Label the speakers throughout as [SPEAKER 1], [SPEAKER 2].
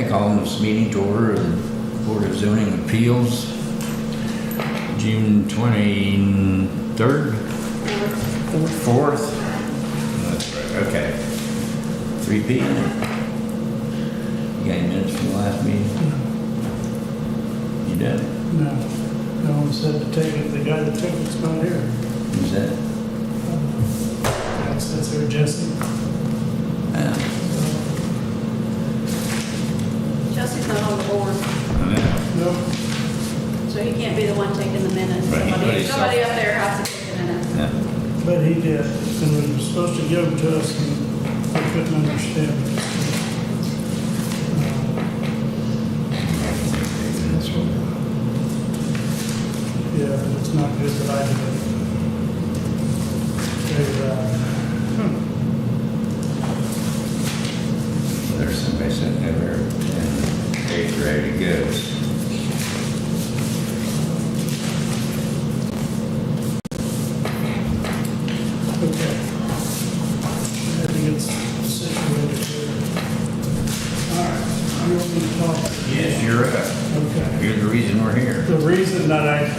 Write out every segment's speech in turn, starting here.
[SPEAKER 1] Okay, calling this meeting to order of the Board of Zoning Appeals, June 23rd? 4th? That's right, okay. 3 p.m. You got any minutes from the last meeting? You done?
[SPEAKER 2] No, no one said to take it. The guy that took it's not here.
[SPEAKER 1] Who's that?
[SPEAKER 2] That's there, Jesse.
[SPEAKER 3] Jesse's not on the board,
[SPEAKER 2] No,
[SPEAKER 3] so he can't be the one taking the minutes.
[SPEAKER 1] Right,
[SPEAKER 3] Somebody up there has to take the minutes.
[SPEAKER 1] Yeah.
[SPEAKER 2] but he did. And he was supposed to give them to us, and I couldn't understand it.
[SPEAKER 1] This one.
[SPEAKER 2] Yeah, but it's not good that I did it.
[SPEAKER 1] There's somebody sitting there and it's ready to go.
[SPEAKER 2] Okay. I think it's situated here. All right, you want me to talk?
[SPEAKER 1] Yes, you're up.
[SPEAKER 2] Okay.
[SPEAKER 1] You're the reason we're here.
[SPEAKER 2] The reason that I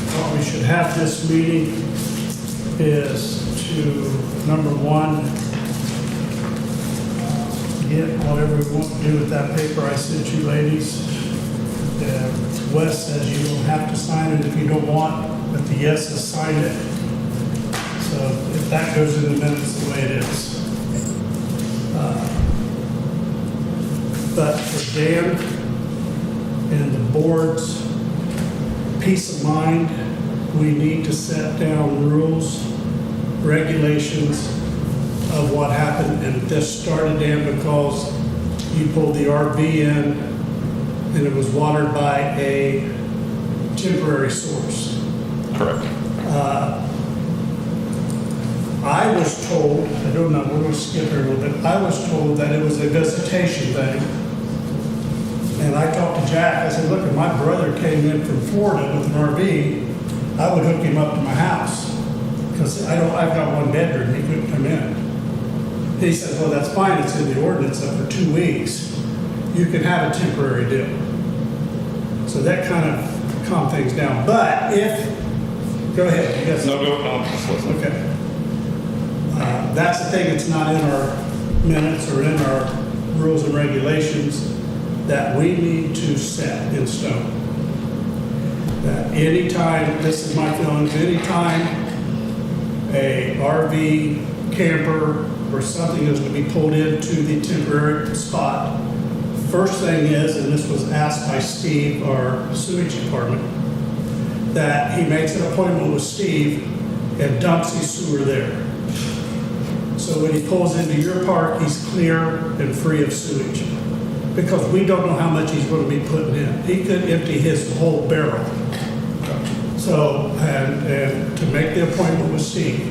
[SPEAKER 2] thought we should have this meeting is to, number one, get whatever we want to do with that paper I sent you ladies. Wes says you don't have to sign it if you don't want, but the yeses sign it. So if that goes in the minutes the way it is. But for Dan and the board's peace of mind, we need to set down rules, regulations of what happened. And this started, Dan, because you pulled the RV in and it was watered by a temporary source.
[SPEAKER 4] Correct.
[SPEAKER 2] I was told, I don't know, we're going to skip here a little bit. I was told that it was a visitation thing. And I talked to Jack. I said, look, if my brother came in from Florida with an RV, I would hook him up to my house. Because I've got one bedroom, he couldn't come in. He said, well, that's fine, it's in the ordinance that for 2 weeks, you can have a temporary deal. So that kind of calmed things down. But if, go ahead, you guys.
[SPEAKER 4] No, I'm just listening.
[SPEAKER 2] Okay. That's the thing that's not in our minutes or in our rules and regulations that we need to set in stone. That anytime, this is my feelings, anytime a RV, camper, or something is going to be pulled into the temporary spot, first thing is, and this was asked by Steve, our sewage department, that he makes an appointment with Steve and dumps his sewer there. So when he pulls into your park, he's clear and free of sewage. Because we don't know how much he's going to be putting in. He could empty his whole barrel. So, and to make the appointment with Steve,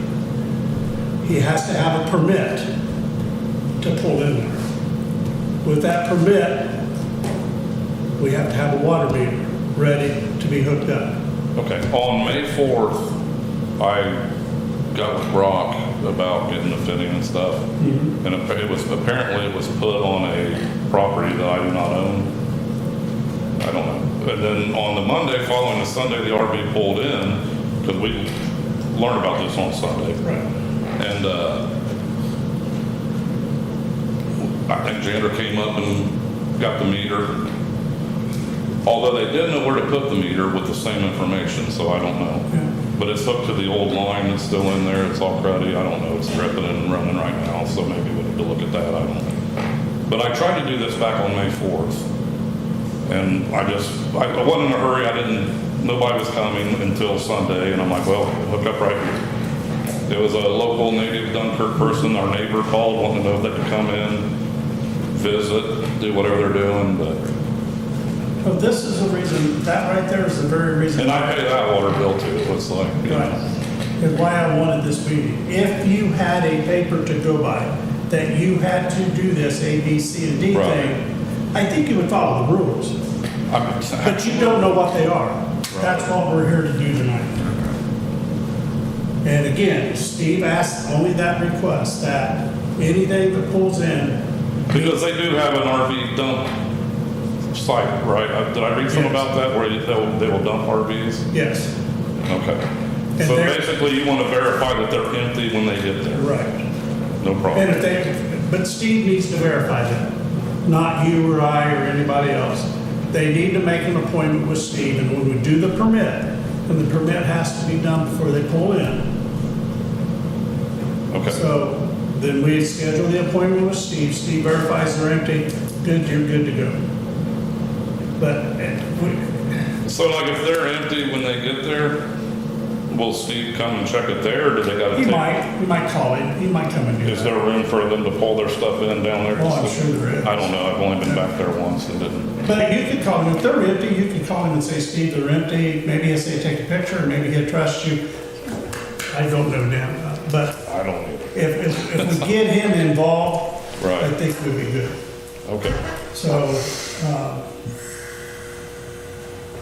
[SPEAKER 2] he has to have a permit to pull in there. With that permit, we have to have a water meter ready to be hooked up.
[SPEAKER 4] Okay, on May 4th, I got with Brock about getting the fitting and stuff.
[SPEAKER 2] Mm-hmm.
[SPEAKER 4] And apparently it was put on a property that I do not own. I don't know. And then on the Monday following the Sunday, the RV pulled in, because we learned about this on Sunday.
[SPEAKER 2] Right.
[SPEAKER 4] And I think Jander came up and got the meter. Although they did know where to put the meter with the same information, so I don't know.
[SPEAKER 2] Yeah.
[SPEAKER 4] But it's hooked to the old line that's still in there. It's all cruddy. I don't know. It's dripping and running right now, so maybe we need to look at that. I don't know. But I tried to do this back on May 4th. And I wasn't in a hurry. Nobody was coming until Sunday. And I'm like, well, hook up right here. There was a local native Dunkirk person, our neighbor, called wanting to know if they could come in, visit, do whatever they're doing. But
[SPEAKER 2] So this is the reason, that right there is the very reason.
[SPEAKER 4] and I pay that water bill too. It looks like.
[SPEAKER 2] Right. And why I wanted this meeting. If you had a paper to go by that you had to do this A, B, C, and D
[SPEAKER 4] Right.
[SPEAKER 2] thing, I think you would follow the rules. But you don't know what they are. That's what we're here to do tonight. And again, Steve asked only that request, that anything that pulls in
[SPEAKER 4] Because they do have an RV dump site, right? Did I read something
[SPEAKER 2] Yes.
[SPEAKER 4] about that, where they will dump RVs?
[SPEAKER 2] Yes,
[SPEAKER 4] Okay.
[SPEAKER 2] And
[SPEAKER 4] So
[SPEAKER 2] they're-
[SPEAKER 4] basically, you want to verify that they're empty when they get there?
[SPEAKER 2] right.
[SPEAKER 4] No
[SPEAKER 2] And
[SPEAKER 4] problem.
[SPEAKER 2] if they, but Steve needs to verify that, not you or I or anybody else. They need to make an appointment with Steve, and when we do the permit, and the permit has to be done before they pull in.
[SPEAKER 4] Okay.
[SPEAKER 2] So then we schedule the appointment with Steve. Steve verifies they're empty. Good, you're good to go. But
[SPEAKER 4] So like if they're empty when they get there, will Steve come and check it there, or do they gotta
[SPEAKER 2] he
[SPEAKER 4] take?
[SPEAKER 2] might call him. He might come and do
[SPEAKER 4] Is
[SPEAKER 2] that.
[SPEAKER 4] there room for them to pull their stuff in down there?
[SPEAKER 2] Oh, I'm sure there is.
[SPEAKER 4] I don't know, I've only been back there once and didn't.
[SPEAKER 2] But you could call him, if they're empty, you can call him and say, Steve, they're empty. Maybe he'll say, take a picture, or maybe he'll trust you. I don't know, Dan, but
[SPEAKER 4] I don't either.
[SPEAKER 2] if we get him involved, I
[SPEAKER 4] Right,
[SPEAKER 2] think we'll be good.
[SPEAKER 4] okay.
[SPEAKER 2] So,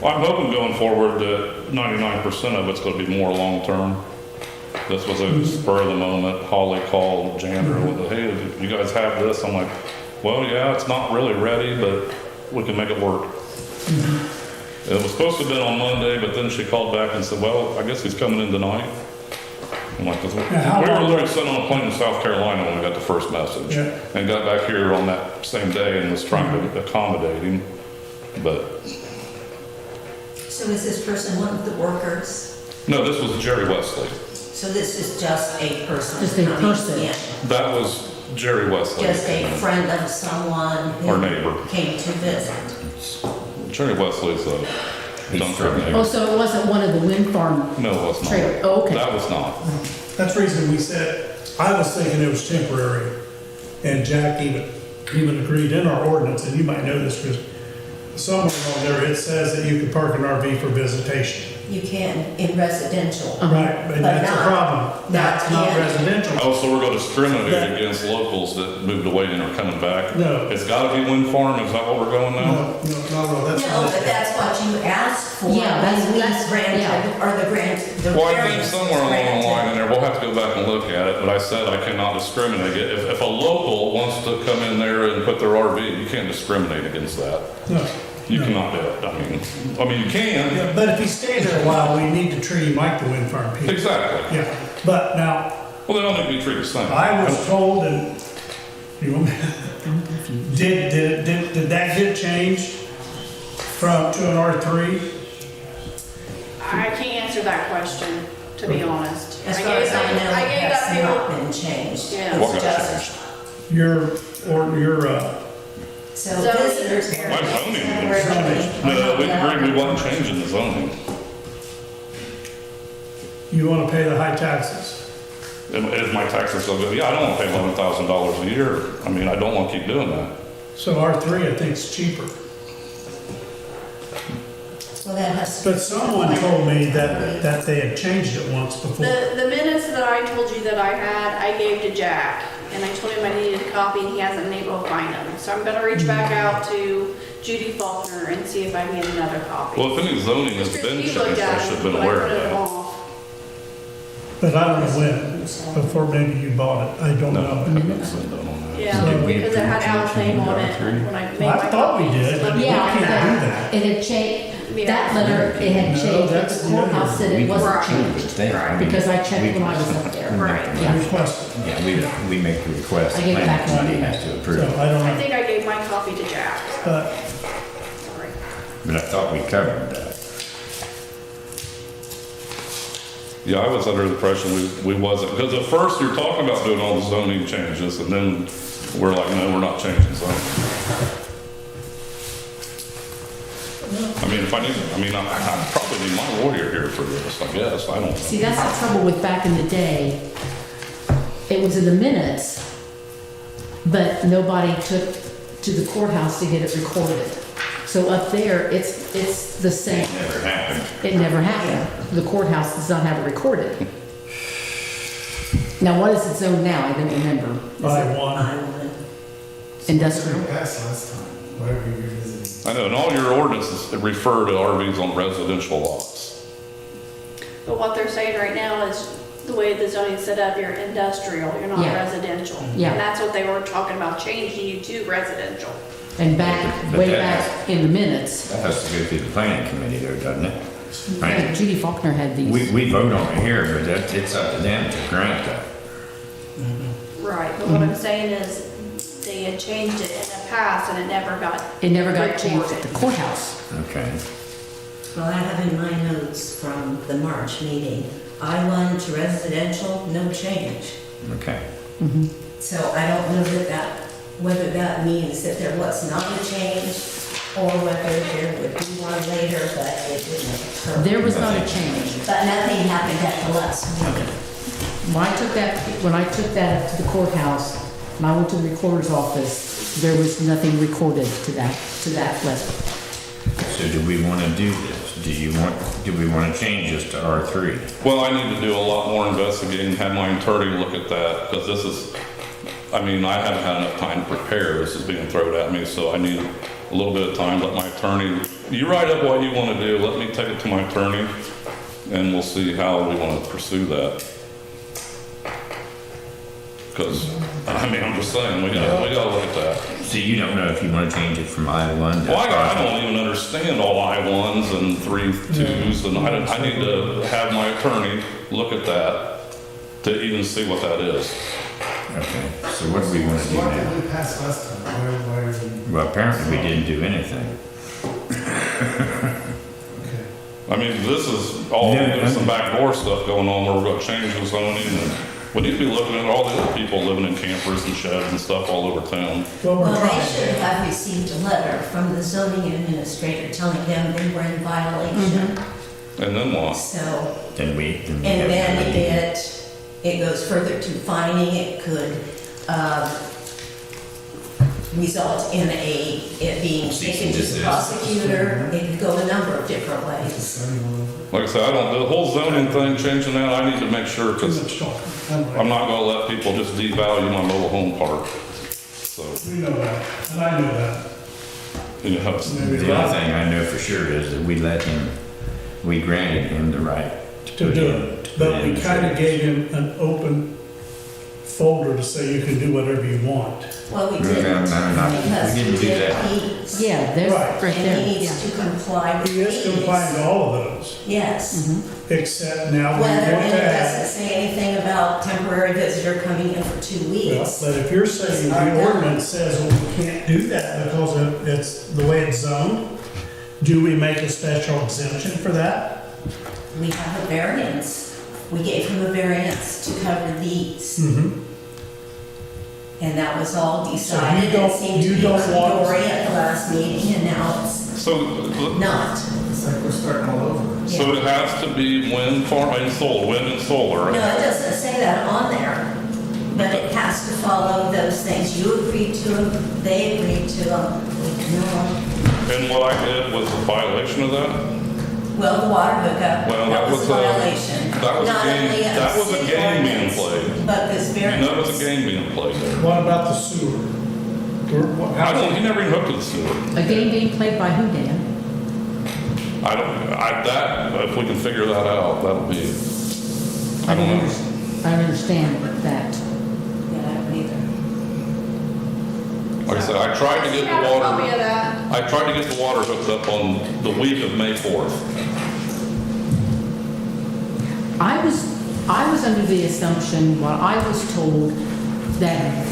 [SPEAKER 4] Well, I'm hoping going forward that 99% of it's gonna be more long-term. This was a spur of the moment. Holly called Jander with, hey, you guys have this? I'm like, well, yeah, it's not really ready, but we can make it work. It was supposed to have been on Monday, but then she called back and said, well, I guess he's coming in tonight. I'm like, we
[SPEAKER 2] how
[SPEAKER 4] were
[SPEAKER 2] long-
[SPEAKER 4] literally sitting on a plane in South Carolina when we got the first message.
[SPEAKER 2] Yeah.
[SPEAKER 4] And got back here on that same day and was trying to accommodate him, but
[SPEAKER 5] So is this person one of the workers?
[SPEAKER 4] no, this was Jerry Wesley.
[SPEAKER 5] So this is just a person?
[SPEAKER 6] Just a
[SPEAKER 5] coming
[SPEAKER 6] person.
[SPEAKER 5] in,
[SPEAKER 4] That was Jerry Wesley.
[SPEAKER 5] Just a friend of someone
[SPEAKER 4] Or
[SPEAKER 5] who
[SPEAKER 4] neighbor.
[SPEAKER 5] came to visit?
[SPEAKER 4] Jerry Wesley's a dump truck
[SPEAKER 6] Oh,
[SPEAKER 4] neighbor.
[SPEAKER 6] so it wasn't one of the wind farm
[SPEAKER 4] No, it was not.
[SPEAKER 6] trailer? Oh, okay.
[SPEAKER 4] That was not.
[SPEAKER 2] that's the reason we said, I was thinking it was temporary. And Jack even agreed in our ordinance, and you might know this, because somewhere on there, it says that you can park an RV for visitation.
[SPEAKER 5] You can in residential.
[SPEAKER 2] Right, but that's a
[SPEAKER 5] not-
[SPEAKER 2] problem. That's not
[SPEAKER 5] in-
[SPEAKER 2] residential.
[SPEAKER 4] Oh, so we're going to discriminate
[SPEAKER 2] Yeah.
[SPEAKER 4] against locals that moved away and are coming back?
[SPEAKER 2] No.
[SPEAKER 4] It's got to be wind farm, is that what we're going now?
[SPEAKER 2] No, that's
[SPEAKER 5] No,
[SPEAKER 2] not
[SPEAKER 5] but
[SPEAKER 2] it.
[SPEAKER 5] that's what you asked for.
[SPEAKER 6] Yeah, that's-
[SPEAKER 5] when we
[SPEAKER 6] that's-
[SPEAKER 5] granted,
[SPEAKER 6] yeah.
[SPEAKER 5] or the grant, the
[SPEAKER 4] Well, I think
[SPEAKER 5] variance
[SPEAKER 4] somewhere
[SPEAKER 5] was
[SPEAKER 4] along the line
[SPEAKER 5] granted.
[SPEAKER 4] in there, we'll have to go back and look at it, but I said I cannot discriminate. If a local wants to come in there and put their RV, you can't discriminate against that.
[SPEAKER 2] No.
[SPEAKER 4] You
[SPEAKER 2] No.
[SPEAKER 4] cannot do it. I mean, you can.
[SPEAKER 2] Yeah, but if he stays there a while, we need to treat him like the wind farm people.
[SPEAKER 4] Exactly.
[SPEAKER 2] Yeah, but now,
[SPEAKER 4] Well, they don't need to be treated the same.
[SPEAKER 2] I was told, and you want me, did that get changed from, to an R3?
[SPEAKER 3] I can't answer that question, to be honest.
[SPEAKER 5] As
[SPEAKER 3] I
[SPEAKER 5] far
[SPEAKER 3] gave
[SPEAKER 5] as I know,
[SPEAKER 3] that- I gave
[SPEAKER 5] that's
[SPEAKER 3] that
[SPEAKER 5] not
[SPEAKER 3] people,
[SPEAKER 5] been changed.
[SPEAKER 3] Yeah.
[SPEAKER 4] What
[SPEAKER 5] It's
[SPEAKER 4] got
[SPEAKER 5] just,
[SPEAKER 4] changed?
[SPEAKER 2] Your,
[SPEAKER 5] so
[SPEAKER 3] Zoning.
[SPEAKER 5] visitors.
[SPEAKER 4] My zoning is-
[SPEAKER 5] temporarily are
[SPEAKER 4] No,
[SPEAKER 5] not
[SPEAKER 4] we
[SPEAKER 5] allowed
[SPEAKER 4] agreed we
[SPEAKER 5] to
[SPEAKER 4] wasn't
[SPEAKER 5] park.
[SPEAKER 4] changing the zoning.
[SPEAKER 2] you want to pay the high taxes?
[SPEAKER 4] Is my taxes so good? Yeah, I don't want to pay $11,000 a year. I mean, I don't want to keep doing that.
[SPEAKER 2] So R3, I think, is cheaper.
[SPEAKER 5] Well, that has to.
[SPEAKER 2] But someone told me that they had changed it once before.
[SPEAKER 3] the minutes that I told you that I had, I gave to Jack. And I told him I needed a copy and he hasn't been able to find them. So I'm gonna reach back out to Judy Faulkner and see if I can get another copy.
[SPEAKER 4] Well, if any zoning has
[SPEAKER 3] Mr.
[SPEAKER 4] been
[SPEAKER 3] Steve
[SPEAKER 4] changed,
[SPEAKER 3] looked
[SPEAKER 4] I
[SPEAKER 3] at
[SPEAKER 4] should have
[SPEAKER 3] them,
[SPEAKER 4] been
[SPEAKER 3] but I
[SPEAKER 4] aware of
[SPEAKER 3] printed them
[SPEAKER 4] that.
[SPEAKER 3] off.
[SPEAKER 2] But I don't know when, before maybe you bought it. I don't
[SPEAKER 4] No, I
[SPEAKER 2] know.
[SPEAKER 4] haven't been done on that.
[SPEAKER 3] Yeah,
[SPEAKER 1] Did we
[SPEAKER 3] because it had
[SPEAKER 1] approve
[SPEAKER 3] Al's name on it
[SPEAKER 1] changing
[SPEAKER 3] when I made my
[SPEAKER 2] I thought we
[SPEAKER 3] copies.
[SPEAKER 2] did, but we
[SPEAKER 6] Yeah,
[SPEAKER 2] can't do
[SPEAKER 6] that-
[SPEAKER 2] that.
[SPEAKER 6] it had changed,
[SPEAKER 3] Yeah.
[SPEAKER 6] that letter, it had
[SPEAKER 2] No,
[SPEAKER 6] changed,
[SPEAKER 2] that's
[SPEAKER 6] the
[SPEAKER 2] the other-
[SPEAKER 6] courthouse said it wasn't
[SPEAKER 3] Right.
[SPEAKER 6] changed. Because I checked when I was up there.
[SPEAKER 3] Right.
[SPEAKER 6] Yeah.
[SPEAKER 2] Requested.
[SPEAKER 1] Yeah, we make the request.
[SPEAKER 6] I gave it back to
[SPEAKER 1] Planning
[SPEAKER 6] you.
[SPEAKER 1] committee has to
[SPEAKER 2] So
[SPEAKER 1] approve.
[SPEAKER 2] I don't
[SPEAKER 3] I
[SPEAKER 2] know.
[SPEAKER 3] think I gave my copy to Jack.
[SPEAKER 2] But
[SPEAKER 3] Sorry.
[SPEAKER 1] But I thought we covered that.
[SPEAKER 4] Yeah, I was under the impression we wasn't, because at first you're talking about doing all the zoning changes, and then we're like, no, we're not changing zoning. I mean, I probably need my lawyer here for this, I guess, I don't know.
[SPEAKER 6] See, that's the trouble with back in the day. It was in the minutes, but nobody took to the courthouse to get it recorded. So up there, it's the same.
[SPEAKER 1] It never happened.
[SPEAKER 6] It never happened. The courthouse does not have it recorded. Now, what is it zoned now? I don't remember. Is
[SPEAKER 2] by
[SPEAKER 6] it
[SPEAKER 2] one,
[SPEAKER 5] I would.
[SPEAKER 6] industrial?
[SPEAKER 7] Passed last time. Why are we revisiting?
[SPEAKER 4] I know, and all your ordinances refer to RVs on residential lots.
[SPEAKER 3] But what they're saying right now is the way the zoning's set up, you're industrial, you're not
[SPEAKER 6] Yeah.
[SPEAKER 3] residential.
[SPEAKER 6] Yeah.
[SPEAKER 3] And that's what they were talking about, changing you to residential.
[SPEAKER 6] And back,
[SPEAKER 1] But
[SPEAKER 6] way
[SPEAKER 1] that-
[SPEAKER 6] back in the minutes,
[SPEAKER 1] That has to go through the planning committee there, doesn't it? Right.
[SPEAKER 6] Judy Faulkner had
[SPEAKER 1] We,
[SPEAKER 6] these.
[SPEAKER 1] we vote on it here, but that, it's up to them to grant that.
[SPEAKER 3] Right, but what I'm saying is, they had changed it in the past and it never got.
[SPEAKER 6] It never got changed at the
[SPEAKER 3] recorded.
[SPEAKER 6] courthouse.
[SPEAKER 1] Okay.
[SPEAKER 5] Well, I have in my notes from the March meeting, I-1 to residential, no change.
[SPEAKER 1] Okay.
[SPEAKER 5] So I don't know whether that means that there was not a change or whether there would be one later, but it didn't occur.
[SPEAKER 6] There was not a change.
[SPEAKER 5] But nothing happened at the last meeting.
[SPEAKER 6] When I took that to the courthouse, and I went to the recorder's office, there was nothing recorded to that level.
[SPEAKER 1] So do we want to do this? Do we want to change this to R3?
[SPEAKER 4] Well, I need to do a lot more investigating, have my attorney look at that, because this is, I mean, I haven't had enough time to prepare, this is being thrown at me, so I need a little bit of time, let my attorney, you write up what you want to do, let me take it to my attorney, and we'll see how we want to pursue that. Because, I mean, I'm just saying, we gotta look at that.
[SPEAKER 1] So you don't know if you want to change it from I-1 to
[SPEAKER 4] Well, I
[SPEAKER 1] R3?
[SPEAKER 4] don't even understand all I-1s and 3-2s, and I need to have my attorney look at that to even see what that is.
[SPEAKER 1] Okay, so what do we want to do
[SPEAKER 7] What
[SPEAKER 1] now?
[SPEAKER 7] did we pass last time? Why are we?
[SPEAKER 1] Well, apparently we didn't do anything.
[SPEAKER 7] Okay.
[SPEAKER 4] I mean, this is all,
[SPEAKER 1] Yeah,
[SPEAKER 4] there's some backdoor stuff going on where we're gonna change the zoning, and we need to be looking at all the other people living in campers and sheds and stuff all over town.
[SPEAKER 2] Well, we're
[SPEAKER 5] Well, they
[SPEAKER 2] trying
[SPEAKER 5] should
[SPEAKER 2] to.
[SPEAKER 5] have received a letter from the zoning administrator telling them they were in violation.
[SPEAKER 4] And then what?
[SPEAKER 5] So,
[SPEAKER 1] Then we
[SPEAKER 5] and
[SPEAKER 1] have
[SPEAKER 5] then
[SPEAKER 1] to-
[SPEAKER 5] it goes further to fining, it could, result in it being taken to the prosecutor, it could go a number of different ways.
[SPEAKER 4] Like I said, the whole zoning thing, changing that, I need to make sure,
[SPEAKER 2] Too
[SPEAKER 4] because
[SPEAKER 2] much talking.
[SPEAKER 4] I'm not gonna let people just devalue my mobile home park. So,
[SPEAKER 2] We know that, and I know that.
[SPEAKER 4] you know, it's-
[SPEAKER 2] Maybe
[SPEAKER 1] The other
[SPEAKER 2] Rob
[SPEAKER 1] thing I know for sure is that we granted him the right
[SPEAKER 2] to
[SPEAKER 1] put
[SPEAKER 2] do
[SPEAKER 1] in-
[SPEAKER 2] it,
[SPEAKER 1] put
[SPEAKER 2] but
[SPEAKER 1] in
[SPEAKER 2] we kind of
[SPEAKER 1] trees.
[SPEAKER 2] gave him an open folder to say you can do whatever you want.
[SPEAKER 5] Well, we
[SPEAKER 1] No,
[SPEAKER 5] didn't.
[SPEAKER 1] no, no,
[SPEAKER 5] Because
[SPEAKER 1] we didn't do
[SPEAKER 5] did
[SPEAKER 1] that.
[SPEAKER 5] needs.
[SPEAKER 6] Yeah, there's,
[SPEAKER 2] Right.
[SPEAKER 6] right
[SPEAKER 5] And
[SPEAKER 6] there,
[SPEAKER 5] he
[SPEAKER 6] yeah.
[SPEAKER 5] needs to comply with
[SPEAKER 2] He is
[SPEAKER 5] these.
[SPEAKER 2] complying to all of those,
[SPEAKER 5] Yes.
[SPEAKER 2] except now we
[SPEAKER 5] Whether,
[SPEAKER 2] want
[SPEAKER 5] and
[SPEAKER 2] to
[SPEAKER 5] it
[SPEAKER 2] add.
[SPEAKER 5] doesn't say anything about temporary visitor coming in for 2
[SPEAKER 2] Well,
[SPEAKER 5] weeks.
[SPEAKER 2] but if you're saying the ordinance says, well, we can't do that because it's the way it's zoned, do we make a special exemption for that?
[SPEAKER 5] We have a variance. We gave him a variance to cover these.
[SPEAKER 2] Mm-hmm.
[SPEAKER 5] And that was all decided. It
[SPEAKER 2] don't-
[SPEAKER 5] seemed to
[SPEAKER 2] you
[SPEAKER 5] be
[SPEAKER 2] don't want-
[SPEAKER 5] Dory at the last meeting, and now it's
[SPEAKER 4] so,
[SPEAKER 5] not.
[SPEAKER 7] It's like we're starting all over.
[SPEAKER 4] so it has to be wind farm and solar, wind and solar.
[SPEAKER 5] No, it doesn't say that on there, but it has to follow those things. You agreed to them, they agreed to them. No.
[SPEAKER 4] And what I did was a violation of that?
[SPEAKER 5] Well, the water hookup,
[SPEAKER 4] Well,
[SPEAKER 5] that was a violation.
[SPEAKER 4] that was a
[SPEAKER 5] Not
[SPEAKER 4] game-
[SPEAKER 5] only of
[SPEAKER 4] that was a
[SPEAKER 5] city
[SPEAKER 4] game being
[SPEAKER 5] ordinance,
[SPEAKER 4] played.
[SPEAKER 5] But this
[SPEAKER 4] And
[SPEAKER 5] variance.
[SPEAKER 4] that was a game being played there.
[SPEAKER 2] What about the sewer?
[SPEAKER 4] I don't, he never even hooked to the sewer.
[SPEAKER 6] A game being played by who, Dan?
[SPEAKER 4] If we can figure that out, that'll be, I don't know.
[SPEAKER 6] I don't understand that.
[SPEAKER 5] Yeah, I don't either.
[SPEAKER 4] Like I said, I tried to get
[SPEAKER 3] Have
[SPEAKER 4] the
[SPEAKER 3] a copy of
[SPEAKER 4] water,
[SPEAKER 3] that.
[SPEAKER 4] I tried to get the water hooked up on the week of May 4th.
[SPEAKER 6] I was under the assumption, what I was told, that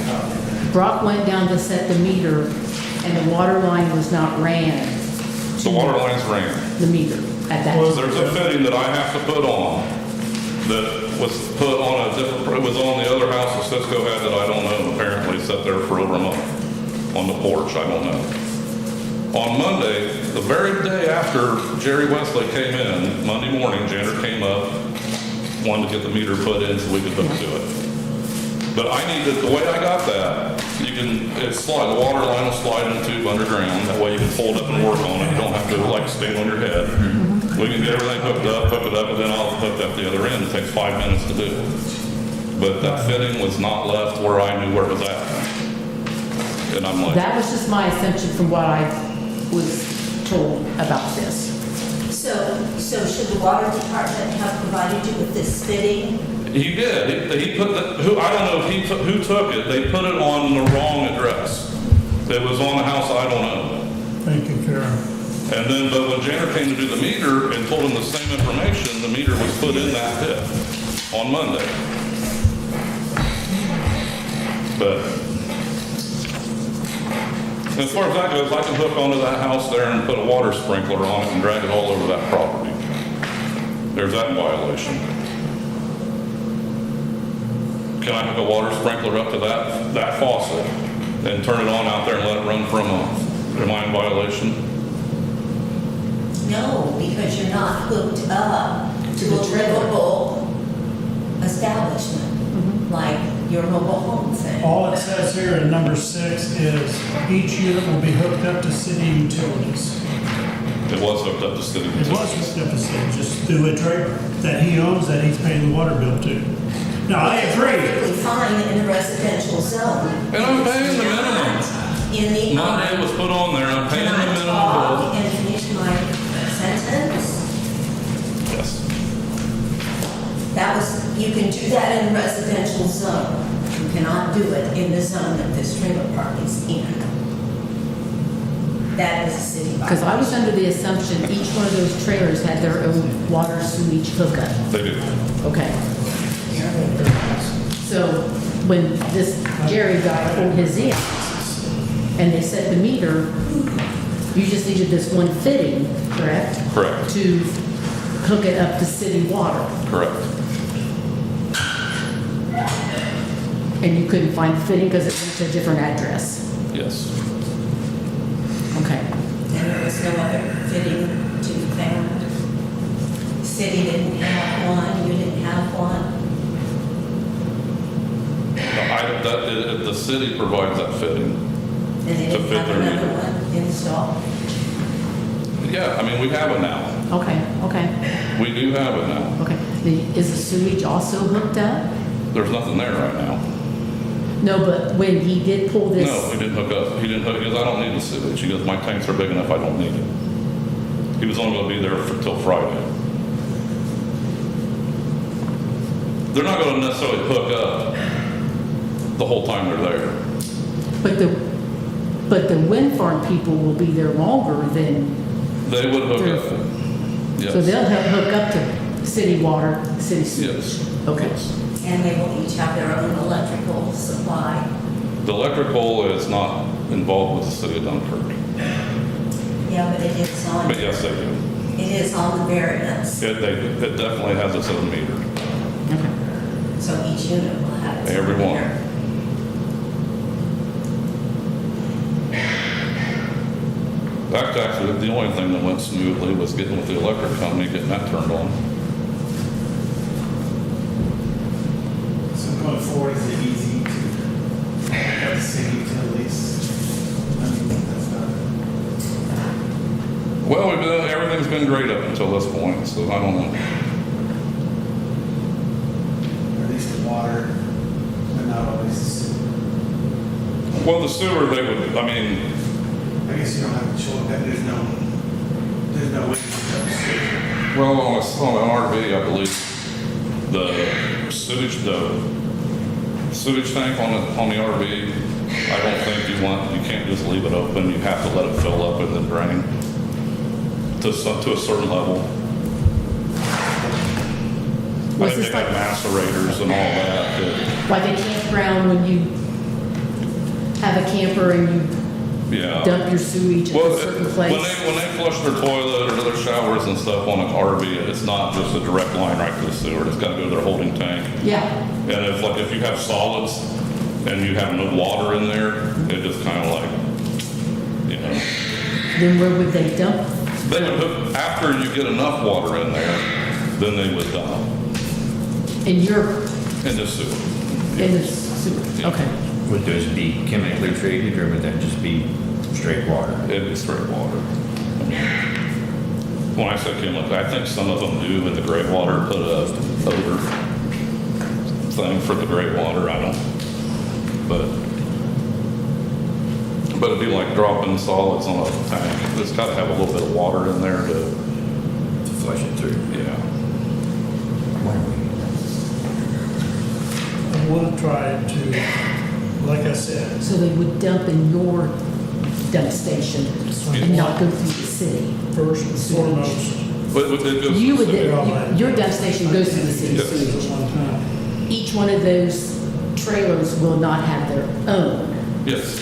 [SPEAKER 6] Brock went down to set the meter and the water line was not ran,
[SPEAKER 4] The water lines ran.
[SPEAKER 6] the meter at that
[SPEAKER 2] Was-
[SPEAKER 6] time.
[SPEAKER 4] There's a fitting that I have to put on that was put on a different, it was on the other house that Cisco had that I don't know, apparently sat there for over a month on the porch, I don't know. On Monday, the very day after Jerry Wesley came in, Monday morning, Janet came up, wanted to get the meter put in so we could hook to it. But I needed, the way I got that, you can, it's slide, the water line will slide in the tube underground, that way you can fold up and work on it, you don't have to like stand on your head. We can get everything hooked up, hook it up, and then I'll hook up the other end, it takes 5 minutes to do. But that fitting was not left where I knew where it was at. And I'm like,
[SPEAKER 6] That was just my assumption from what I was told about this.
[SPEAKER 5] So should the water department have provided you with this fitting?
[SPEAKER 4] He did. He put I don't know if who took it. They put it on the wrong address. It was on a house I don't own.
[SPEAKER 2] Thank you, Karen.
[SPEAKER 4] And then, but when Janner came to do the meter and told him the same information, the meter was put in that pit on Monday. But as far as that goes, I can hook onto that house there and put a water sprinkler on it and drag it all over that property. There's that violation. Can I hook a water sprinkler up to that faucet and turn it on out there and let it run for a month? Am I in violation?
[SPEAKER 5] No, because you're not hooked up to a livable establishment, like your mobile home thing.
[SPEAKER 2] All it says here in number 6 is each unit will be hooked up to city utilities.
[SPEAKER 4] It was hooked up to city
[SPEAKER 2] It was
[SPEAKER 4] utilities.
[SPEAKER 2] hooked up to city, just through a trailer that he owns that he's paying the water bill to. Now, I agree.
[SPEAKER 5] Perfectly fine in a residential zone.
[SPEAKER 4] And I'm paying the minimum.
[SPEAKER 5] In the.
[SPEAKER 4] My name was put on there, I'm paying
[SPEAKER 5] Can
[SPEAKER 4] the
[SPEAKER 5] I
[SPEAKER 4] minimum
[SPEAKER 5] talk
[SPEAKER 4] bill.
[SPEAKER 5] and finish my sentence?
[SPEAKER 4] Yes.
[SPEAKER 5] That was, you can do that in a residential zone. You cannot do it in the zone that this trailer park is in. That is a city
[SPEAKER 6] Because I was under the assumption each one of those trailers had their own water sewage hookup.
[SPEAKER 4] They do.
[SPEAKER 6] Okay. So when this Jerry guy pulled his in and they set the meter, you just needed this one fitting, correct?
[SPEAKER 4] Correct.
[SPEAKER 6] To hook it up to city water.
[SPEAKER 4] Correct.
[SPEAKER 6] And you couldn't find the fitting because it went to a different address.
[SPEAKER 4] Yes.
[SPEAKER 6] Okay.
[SPEAKER 5] And there was no other fitting to be found. City didn't have one, you didn't have one.
[SPEAKER 4] The city provides that fitting.
[SPEAKER 5] And they
[SPEAKER 4] To
[SPEAKER 5] didn't
[SPEAKER 4] fit
[SPEAKER 5] have
[SPEAKER 4] their
[SPEAKER 5] another
[SPEAKER 4] meter.
[SPEAKER 5] one installed.
[SPEAKER 4] Yeah, I mean, we have it now.
[SPEAKER 6] Okay, okay,
[SPEAKER 4] We do have it now.
[SPEAKER 6] okay. Is the sewage also hooked up?
[SPEAKER 4] There's nothing there right now.
[SPEAKER 6] No, but when he did pull this.
[SPEAKER 4] No, he didn't hook up. He didn't hook, because I don't need the sewage. He goes, my tanks are big enough, I don't need it. He was only gonna be there till Friday. They're not gonna necessarily hook up the whole time they're there.
[SPEAKER 6] But the wind farm people will be there longer than,
[SPEAKER 4] They would hook up. Yes.
[SPEAKER 6] so they'll hook up to city water, city sewage.
[SPEAKER 4] Yes.
[SPEAKER 6] Okay.
[SPEAKER 4] Yes.
[SPEAKER 5] And they will each have their own electrical supply.
[SPEAKER 4] The electrical is not involved with the city of Dunkirk,
[SPEAKER 5] Yeah, but it is on,
[SPEAKER 4] but yes, they do.
[SPEAKER 5] it is on the variance.
[SPEAKER 4] It definitely has its own meter.
[SPEAKER 6] Okay.
[SPEAKER 5] So each unit will have its own
[SPEAKER 4] Every one.
[SPEAKER 5] meter.
[SPEAKER 4] Actually, the only thing that went smoothly was getting with the electric company, getting that turned on.
[SPEAKER 7] So going forward, is it easy to have the city utilities? I mean, that's not,
[SPEAKER 4] Well, everything's been great up until this point, so I don't know.
[SPEAKER 7] or at least the water, but not always the sewer.
[SPEAKER 4] Well, the sewer, they would, I mean,
[SPEAKER 7] I guess you don't have a choice, that there's no way to tell the sewer.
[SPEAKER 4] well, on an RV, I believe, the sewage tank on the RV, I don't think you can't just leave it open. You have to let it fill up and then drain to a certain level. I
[SPEAKER 6] Was
[SPEAKER 4] think
[SPEAKER 6] this
[SPEAKER 4] they have
[SPEAKER 6] like,
[SPEAKER 4] macerators and all that.
[SPEAKER 6] like a campground when you have a camper and you
[SPEAKER 4] Yeah.
[SPEAKER 6] dump your sewage at
[SPEAKER 4] Well,
[SPEAKER 6] a certain
[SPEAKER 4] when
[SPEAKER 6] place?
[SPEAKER 4] they flush their toilet or their showers and stuff on an RV, it's not just a direct line right to the sewer. It's got to go to their holding tank.
[SPEAKER 6] Yeah,
[SPEAKER 4] And if you have solids and you have no water in there, it just kind of like,
[SPEAKER 6] then where would they dump?
[SPEAKER 4] they would hook, after you get enough water in there, then they would dump
[SPEAKER 6] In your,
[SPEAKER 4] in the sewer.
[SPEAKER 6] in the sewer? Okay.
[SPEAKER 1] Would those be chemically treated or would that just be straight water?
[SPEAKER 4] It'd be straight water. When I say chemical, I think some of them do in the gray water, put a odor thing for the gray water, I don't. But it'd be like dropping solids on a tank. It's got to have a little bit of water in there to,
[SPEAKER 1] To flush it through?
[SPEAKER 4] yeah.
[SPEAKER 1] Why
[SPEAKER 2] want to try to, like I said,
[SPEAKER 6] So they would dump in your dump station and not go through the city.
[SPEAKER 2] first and foremost,
[SPEAKER 4] But it goes.
[SPEAKER 6] You would,
[SPEAKER 4] to the city.
[SPEAKER 6] your dump station goes through the city
[SPEAKER 4] Yes.
[SPEAKER 6] sewage.
[SPEAKER 2] one time.
[SPEAKER 6] Each one of those trailers will not have their own.
[SPEAKER 4] Yes.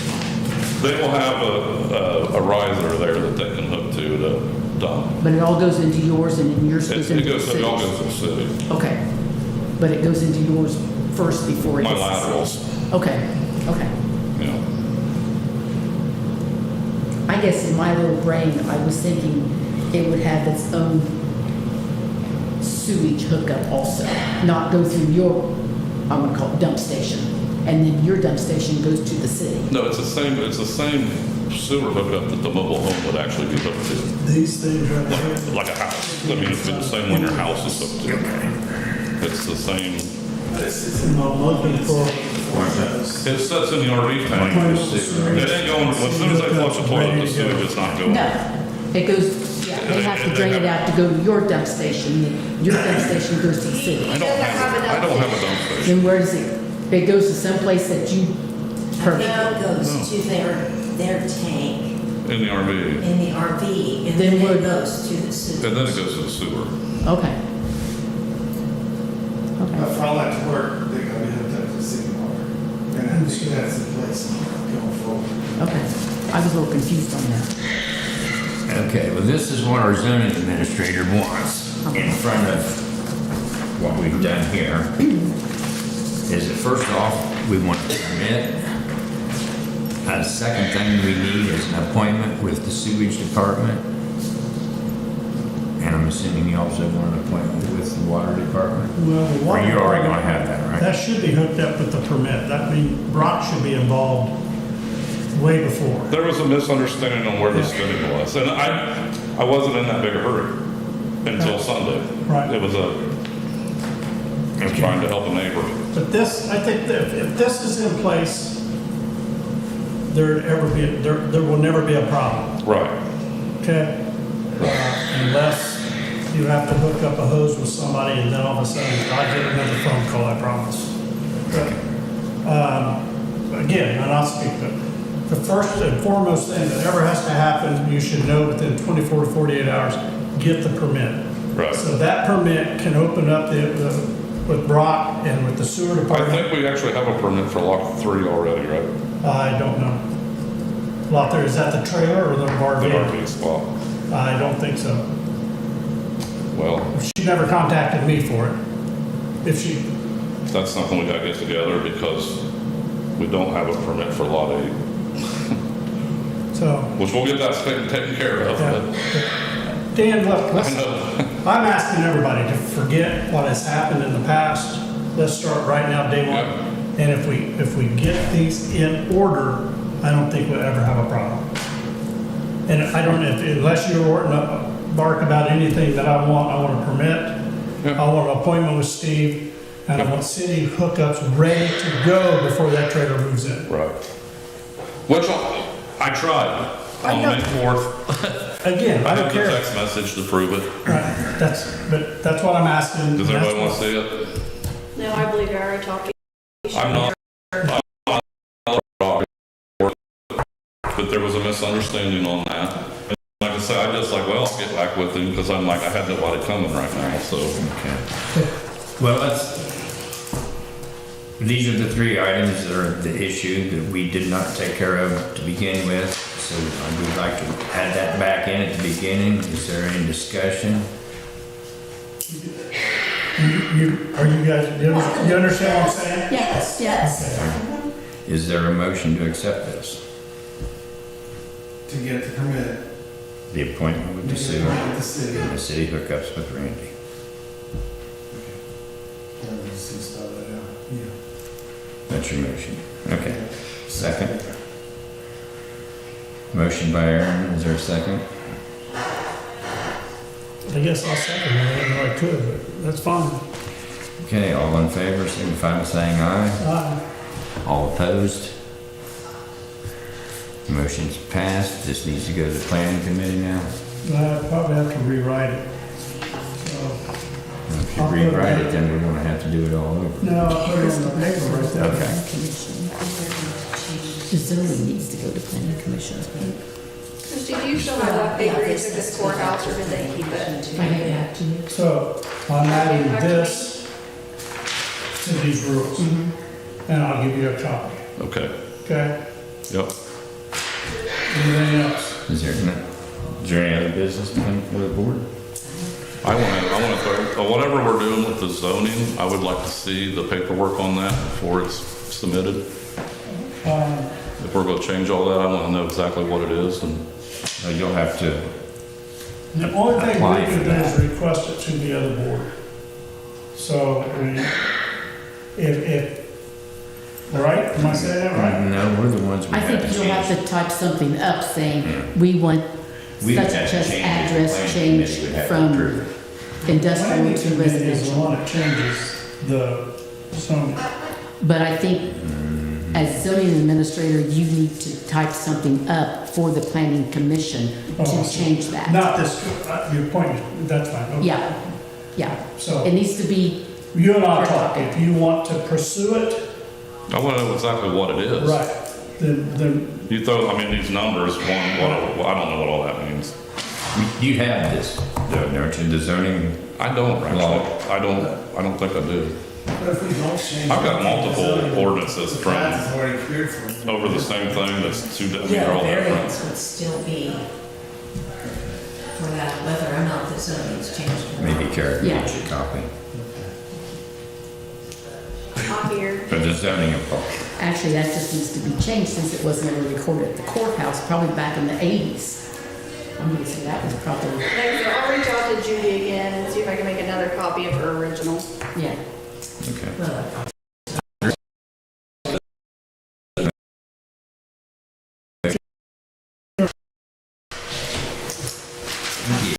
[SPEAKER 4] They will have a riser there that they can hook to dump.
[SPEAKER 6] But it all goes into yours and then yours goes
[SPEAKER 4] It
[SPEAKER 6] into the
[SPEAKER 4] goes, it all
[SPEAKER 6] city.
[SPEAKER 4] goes to the city.
[SPEAKER 6] Okay. But it goes into yours first before it
[SPEAKER 4] My
[SPEAKER 6] gets to the
[SPEAKER 4] laterals,
[SPEAKER 6] city. Okay, okay.
[SPEAKER 4] you know.
[SPEAKER 6] I guess in my little brain, I was thinking it would have its own sewage hookup also, not go through your, I'm gonna call it dump station. And then your dump station goes to the city.
[SPEAKER 4] No, it's the same sewer hookup that the mobile home would actually be hooked to.
[SPEAKER 2] These things right here.
[SPEAKER 4] Like a house. I mean, it's the same one your house is hooked to. It's the same,
[SPEAKER 2] I'm looking for,
[SPEAKER 4] it sits in the RV tank. It ain't going, as soon as they flush the toilet, the sewage is not going.
[SPEAKER 6] No, it goes, yeah, they have to drain it out to go to your dump station, then your dump station goes to the city.
[SPEAKER 4] I don't have a dump station.
[SPEAKER 6] Then where does it, it goes to someplace that you
[SPEAKER 5] I
[SPEAKER 6] permit.
[SPEAKER 5] think it goes to their tank
[SPEAKER 4] In the RV.
[SPEAKER 5] in the RV, and
[SPEAKER 6] Then
[SPEAKER 5] then
[SPEAKER 6] would-
[SPEAKER 5] it goes to the sewer.
[SPEAKER 4] And then it goes to the sewer.
[SPEAKER 6] Okay.
[SPEAKER 7] But
[SPEAKER 6] Okay,
[SPEAKER 7] for all that to work, they gotta be hooked up to the city water. And I think that's the place going forward.
[SPEAKER 6] okay. I was a little confused on that.
[SPEAKER 1] Okay, well, this is what our zoning administrator wants in front of what we've done here. Is that first off, we want to permit. The second thing we need is an appointment with the sewage department. And I'm assuming you also want an appointment with the water department?
[SPEAKER 2] well, the
[SPEAKER 1] Or
[SPEAKER 2] water.
[SPEAKER 1] you're already gonna have that,
[SPEAKER 2] That
[SPEAKER 1] right?
[SPEAKER 2] should be hooked up with the permit. That means Brock should be involved way before.
[SPEAKER 4] There was a misunderstanding on where the spinning was, and I wasn't in that big a hurry until Sunday.
[SPEAKER 2] Right.
[SPEAKER 4] It was trying to help a neighbor.
[SPEAKER 2] But this, I think that if this is in place, there will never be a problem,
[SPEAKER 4] Right.
[SPEAKER 2] okay? Unless you have to hook up a hose with somebody and then all of a sudden, I get another phone call, I promise. But, again, and I'll speak, but the first and foremost thing that ever has to happen, you should know within 24 to 48 hours, get the permit.
[SPEAKER 4] Right.
[SPEAKER 2] So that permit can open up with Brock and with the sewer
[SPEAKER 4] I
[SPEAKER 2] department.
[SPEAKER 4] think we actually have a permit for lot 3 already, right?
[SPEAKER 2] I don't know. Lot there, is that the trailer or the
[SPEAKER 4] The
[SPEAKER 2] RV?
[SPEAKER 4] RV spot.
[SPEAKER 2] I don't think so.
[SPEAKER 4] Well,
[SPEAKER 2] She never contacted me for it. If she,
[SPEAKER 4] that's something we gotta get together because we don't have a permit for lot 8,
[SPEAKER 2] so,
[SPEAKER 4] which we'll get that taken care of.
[SPEAKER 2] yeah.
[SPEAKER 4] But
[SPEAKER 2] Dan, look,
[SPEAKER 4] I know.
[SPEAKER 2] I'm asking everybody to forget what has happened in the past. Let's start right now, day one. And if we get these in order, I don't think we'll ever have a problem. And I don't, unless you're wanting to bark about anything that I want a permit.
[SPEAKER 4] Yeah.
[SPEAKER 2] I want an appointment with Steve, and I want city hookups ready to go before that trailer moves in.
[SPEAKER 4] Right. Which I tried on May 4th.
[SPEAKER 2] Again, I
[SPEAKER 4] I
[SPEAKER 2] don't
[SPEAKER 4] have the
[SPEAKER 2] care.
[SPEAKER 4] text message to prove it.
[SPEAKER 2] Right, that's what I'm asking.
[SPEAKER 4] Does everybody want to see it?
[SPEAKER 3] No, I believe I already talked to you.
[SPEAKER 4] I'm not. But there was a misunderstanding on that. And like I said, I just like, well, I'll get back with him because I'm like, I had nobody coming right now, so.
[SPEAKER 1] Okay. Well, these are the 3 items that are the issue that we did not take care of to begin with. So I would like to add that back in at the beginning. Is there any discussion?
[SPEAKER 2] Are you guys, you understand what I'm saying?
[SPEAKER 5] Yes, yes.
[SPEAKER 1] Is there a motion to accept this?
[SPEAKER 7] To get the permit.
[SPEAKER 1] The appointment with the
[SPEAKER 7] With
[SPEAKER 1] sewer
[SPEAKER 7] the city.
[SPEAKER 1] and the city hookups with Randy.
[SPEAKER 7] Yeah, let's just start that out. Yeah.
[SPEAKER 1] That's your motion. Okay. Second. Motion by Aaron. Is there a second?
[SPEAKER 2] I guess I'll second it, I didn't know I could, but that's fine.
[SPEAKER 1] Okay, all in favor, signify by saying aye. All opposed? Motion's passed. This needs to go to the planning committee now.
[SPEAKER 2] I probably have to rewrite it. So,
[SPEAKER 1] If you rewrite it, then we're gonna have to to do it all over.
[SPEAKER 2] No, I put it on the paper right there.
[SPEAKER 1] Okay.
[SPEAKER 6] The zoning needs to go to planning commission.
[SPEAKER 3] Christie, do you still have that paper you took this courthouse, or did they keep it?
[SPEAKER 6] I gave that to you.
[SPEAKER 2] So I'm adding this to these rules, and I'll give you a copy,
[SPEAKER 4] Okay,
[SPEAKER 2] okay?
[SPEAKER 4] yep.
[SPEAKER 2] Anything else?
[SPEAKER 1] Is there any other business to come for the board?
[SPEAKER 4] I want to, whatever we're doing with the zoning, I would like to see the paperwork on that before it's submitted. If we're going to change all that, I want to know exactly what it is and.
[SPEAKER 1] You'll have to,
[SPEAKER 2] The only thing
[SPEAKER 1] Apply
[SPEAKER 2] we
[SPEAKER 1] for
[SPEAKER 2] can do
[SPEAKER 1] that.
[SPEAKER 2] is request it to the other board. So, I mean, right? Am I saying that right?
[SPEAKER 1] no, we're the ones we
[SPEAKER 6] I
[SPEAKER 1] have to
[SPEAKER 6] think you'll have
[SPEAKER 1] change.
[SPEAKER 6] to type something up saying, we want
[SPEAKER 1] We
[SPEAKER 6] such
[SPEAKER 1] would have
[SPEAKER 6] and
[SPEAKER 1] to
[SPEAKER 6] such
[SPEAKER 1] change it.
[SPEAKER 6] address
[SPEAKER 1] Planning
[SPEAKER 6] change
[SPEAKER 1] committee would have to
[SPEAKER 6] from
[SPEAKER 1] approve it.
[SPEAKER 6] industrial
[SPEAKER 2] Planning
[SPEAKER 6] to
[SPEAKER 2] committee is the
[SPEAKER 6] residential.
[SPEAKER 2] one that changes the zoning.
[SPEAKER 6] But I think as zoning administrator, you need to type something up for the planning commission
[SPEAKER 2] Oh, I
[SPEAKER 6] to
[SPEAKER 2] see.
[SPEAKER 6] change that.
[SPEAKER 2] Not this, your point, is- that's fine. okay.
[SPEAKER 6] Yeah, yeah. It
[SPEAKER 2] So,
[SPEAKER 6] needs to be,
[SPEAKER 2] you and I'll talk. If you want to pursue it,
[SPEAKER 4] I want to know exactly what it is.
[SPEAKER 2] right, then
[SPEAKER 4] You throw, I mean, these numbers, I don't know what all that means.
[SPEAKER 1] You have this, though, don't you, the zoning?
[SPEAKER 4] I don't actually. I don't think I do.
[SPEAKER 7] But if we don't change.
[SPEAKER 4] I've got
[SPEAKER 7] it,
[SPEAKER 4] multiple
[SPEAKER 7] the zoning-
[SPEAKER 4] ordinances
[SPEAKER 7] the
[SPEAKER 4] from
[SPEAKER 7] path is already cleared for them.
[SPEAKER 4] over the same thing that's two, I mean,
[SPEAKER 5] Yeah,
[SPEAKER 4] they're all different.
[SPEAKER 5] variance would still be for that, whether or not the zoning's changed. or not.
[SPEAKER 1] Maybe Karen can
[SPEAKER 6] Yeah.
[SPEAKER 1] get you a copy.
[SPEAKER 3] Not here.
[SPEAKER 1] For the zoning approach.
[SPEAKER 6] actually, that just needs to be changed since it wasn't ever recorded at the courthouse, probably back in the 80s. I'm gonna say that was probably,
[SPEAKER 3] Thanks, so I'll reach out to Judy again and see if I can make another copy of her original.
[SPEAKER 6] yeah.
[SPEAKER 1] Okay.
[SPEAKER 5] Well,